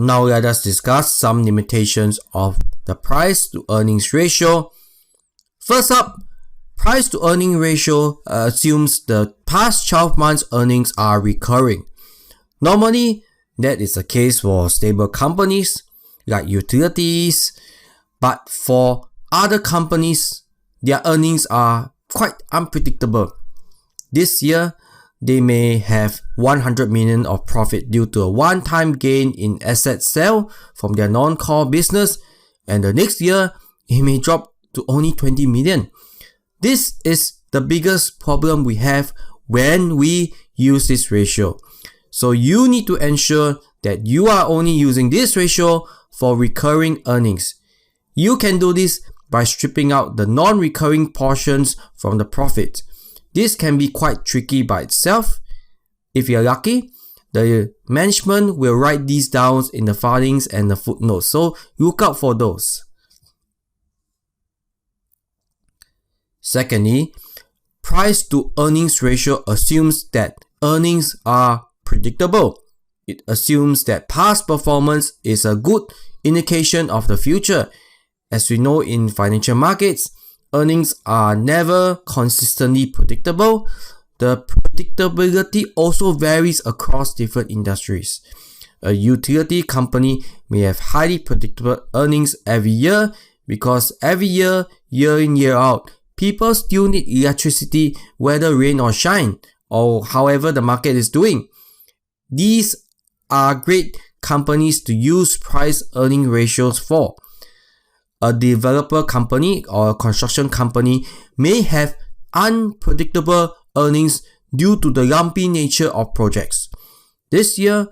Now let us discuss some limitations of the price to earnings ratio. First up, price to earning ratio assumes the past 12 months earnings are recurring. Normally, that is the case for stable companies like utilities, but for other companies, their earnings are quite unpredictable. This year, they may have 100 million of profit due to a one-time gain in asset sale from their non-core business, and the next year, it may drop to only 20 million. This is the biggest problem we have when we use this ratio. So you need to ensure that you are only using this ratio for recurring earnings. You can do this by stripping out the non-recurring portions from the profit. This can be quite tricky by itself. If you're lucky, the management will write these down in the filings and the footnotes, so look out for those. Secondly, price to earnings ratio assumes that earnings are predictable. It assumes that past performance is a good indication of the future. As we know in financial markets, earnings are never consistently predictable. The predictability also varies across different industries. A utility company may have highly predictable earnings every year because every year, year in, year out, people still need electricity whether rain or shine, or however the market is doing. These are great companies to use price earning ratios for. A developer company or a construction company may have unpredictable earnings due to the lumpy nature of projects. This year,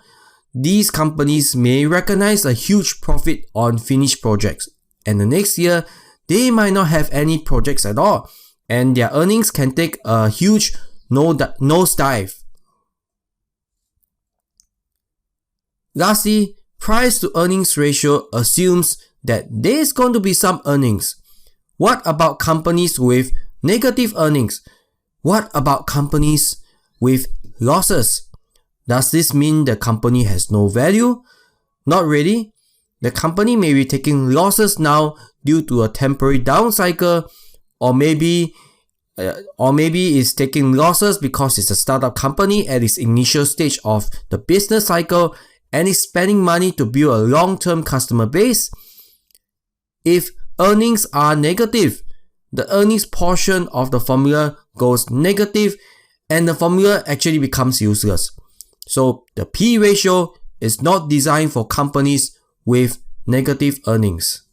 these companies may recognize a huge profit on finished projects, and the next year, they might not have any projects at all, and their earnings can take a huge nosedive. Lastly, price to earnings ratio assumes that there is going to be some earnings. What about companies with negative earnings? What about companies with losses? Does this mean the company has no value? Not really. The company may be taking losses now due to a temporary down cycle, or maybe it's taking losses because it's a startup company at its initial stage of the business cycle and is spending money to build a long-term customer base. If earnings are negative, the earnings portion of the formula goes negative and the formula actually becomes useless. So the P ratio is not designed for companies with negative earnings.